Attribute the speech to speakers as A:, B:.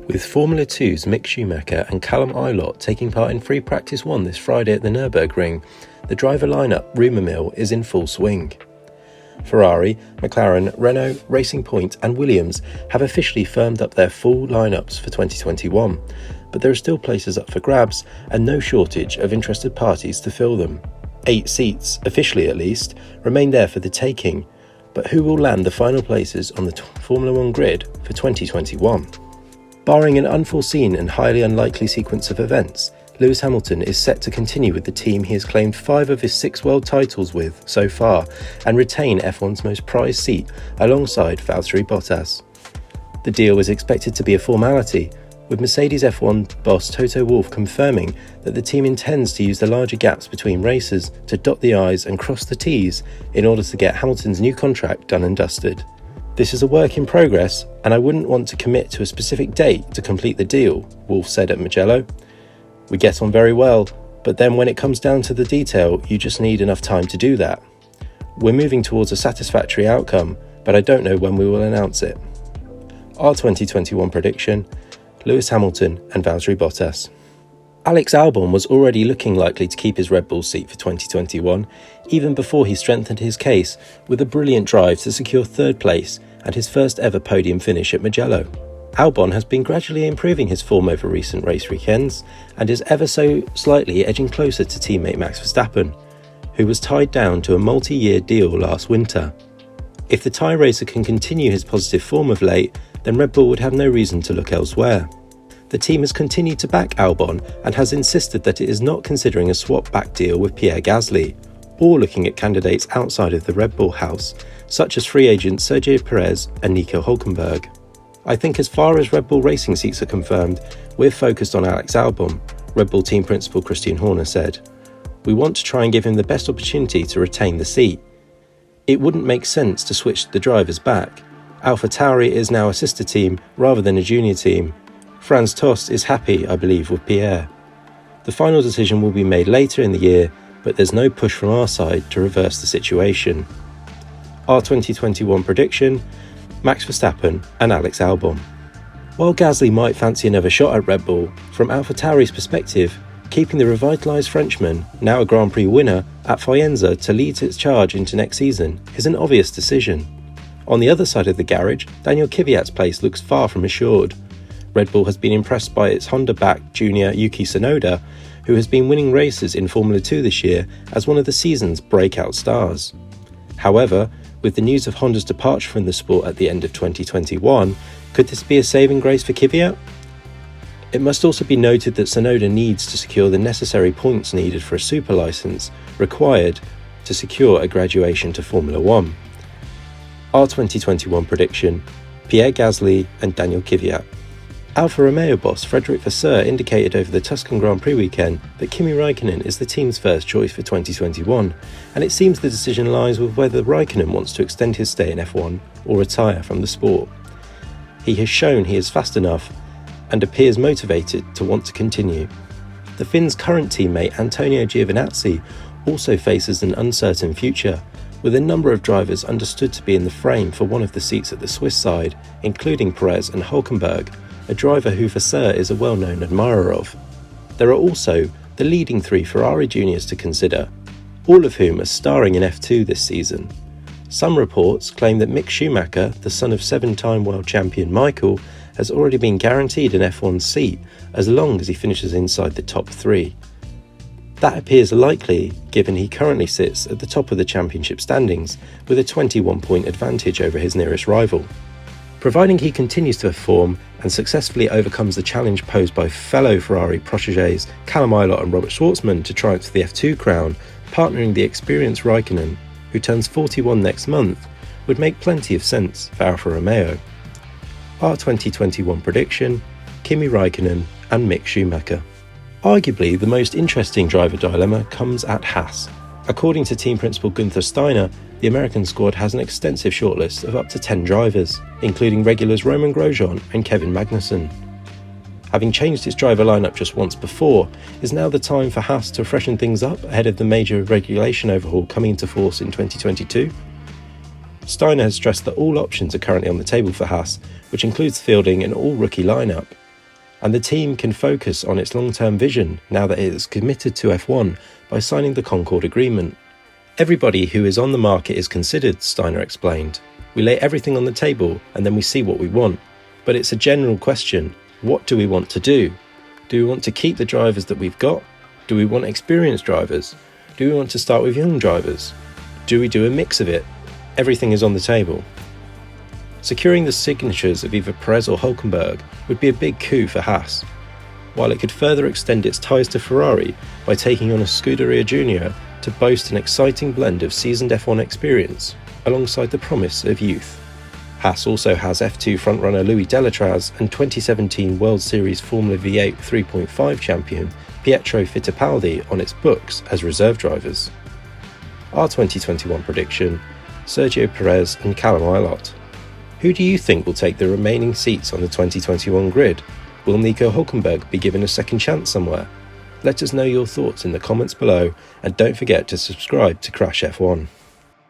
A: With Formula 2's Mick Schumacher and Callum Eilert taking part in Free Practice 1 this Friday at the Nürburgring, the driver lineup rumour mill is in full swing. Ferrari, McLaren, Renault, Racing Point and Williams have officially firmed up their full lineups for 2021, but there are still places up for grabs and no shortage of interested parties to fill them. 8 seats, officially at least, remain there for the taking, but who will land the final places on the Formula 1 grid for 2021? Barring an unforeseen and highly unlikely sequence of events, Lewis Hamilton is set to continue with the team he has claimed 5 of his 6 world titles with so far and retain F1's most prized seat alongside Valtteri Bottas. The deal is expected to be a formality, with Mercedes F1 boss Toto Wolff confirming that the team intends to use the larger gaps between races to dot the I's and cross the T's in order to get Hamilton's new contract done and dusted. "This is a work in progress, and I wouldn't want to commit to a specific date to complete the deal," Wolff said at Mugello. "We get on very well, but then when it comes down to the detail, you just need enough time to do that. We're moving towards a satisfactory outcome, but I don't know when we will announce it." Our 2021 prediction: Lewis Hamilton and Valtteri Bottas. Alex Albon was already looking likely to keep his Red Bull seat for 2021, even before he strengthened his case with a brilliant drive to secure 3rd place and his first ever podium finish at Mugello. Albon has been gradually improving his form over recent race weekends and is ever so slightly edging closer to teammate Max Verstappen, who was tied down to a multi-year deal last winter. If the Thai racer can continue his positive form of late, then Red Bull would have no reason to look elsewhere. The team has continued to back Albon and has insisted that it is not considering a swap-back deal with Pierre Gasly, or looking at candidates outside of the Red Bull house, such as free agents Sergio Perez and Nico Hülkenberg. "I think as far as Red Bull Racing seats are confirmed, we're focused on Alex Albon," Red Bull team principal Christian Horner said. "We want to try and give him the best opportunity to retain the seat. It wouldn't make sense to switch the drivers back. AlphaTauri is now a sister team rather than a junior team. Franz Tost is happy, I believe, with Pierre. The final decision will be made later in the year, but there's no push from our side to reverse the situation." Our 2021 prediction: Max Verstappen and Alex Albon. While Gasly might fancy another shot at Red Bull, from AlphaTauri's perspective, keeping the revitalised Frenchman, now a Grand Prix winner, at Faenza to lead its charge into next season is an obvious decision. On the other side of the garage, Daniel Kvyat's place looks far from assured. Red Bull has been impressed by its Honda-backed junior Yuki Tsunoda, who has been winning races in Formula 2 this year as one of the season's breakout stars. However, with the news of Honda's departure from the sport at the end of 2021, could this be a saving grace for Kvyat? It must also be noted that Tsunoda needs to secure the necessary points needed for a super license required to secure a graduation to Formula 1. Our 2021 prediction: Pierre Gasly and Daniel Kvyat. Alfa Romeo boss Frederic Vasseur indicated over the Tuscan Grand Prix weekend that Kimi Raikkonen is the team's first choice for 2021, and it seems the decision lies with whether Raikkonen wants to extend his stay in F1 or retire from the sport. He has shown he is fast enough and appears motivated to want to continue. The Finn's current teammate Antonio Giovinazzi also faces an uncertain future, with a number of drivers understood to be in the frame for one of the seats at the Swiss side, including Perez and Hülkenberg, a driver who Vasseur is a well-known admirer of. There are also the leading 3 Ferrari juniors to consider, all of whom are starring in F2 this season. Some reports claim that Mick Schumacher, the son of 7-time world champion Michael, has already been guaranteed an F1 seat as long as he finishes inside the top 3. That appears likely given he currently sits at the top of the championship standings with a 21-point advantage over his nearest rival. Providing he continues to perform and successfully overcomes the challenge posed by fellow Ferrari protégés Callum Eilert and Robert Schwartzman to triumph for the F2 crown, partnering the experienced Raikkonen, who turns 41 next month, would make plenty of sense for Alfa Romeo. Our 2021 prediction: Kimi Raikkonen and Mick Schumacher. Arguably, the most interesting driver dilemma comes at Haas. According to team principal Günther Steiner, the American squad has an extensive shortlist of up to 10 drivers, including regulars Roman Grosjean and Kevin Magnussen. Having changed its driver lineup just once before, is now the time for Haas to freshen things up ahead of the major regulation overhaul coming into force in 2022? Steiner has stressed that all options are currently on the table for Haas, which includes fielding an all-rookie lineup. and the team can focus on its long-term vision now that it is committed to F1 by signing the Concord Agreement. Everybody who is on the market is considered, Steiner explained. We lay everything on the table and then we see what we want. But it's a general question. What do we want to do? Do we want to keep the drivers that we've got? Do we want experienced drivers? Do we want to start with young drivers? Do we do a mix of it? Everything is on the table. Securing the signatures of either Perez or Hülkenberg would be a big coup for Haas, while it could further extend its ties to Ferrari by taking on a Scuderia Junior to boast an exciting blend of seasoned F1 experience alongside the promise of youth. Haas also has F2 frontrunner Louis Delatraz and 2017 World Series Formula V8 3.5 champion Pietro Fittipaldi on its books as reserve drivers. Our 2021 prediction: Sergio Perez and Callum Ilott. Who do you think will take the remaining seats on the 2021 grid? Will Nico Hülkenberg be given a second chance somewhere? Let us know your thoughts in the comments below, and don't forget to subscribe to Crash F1.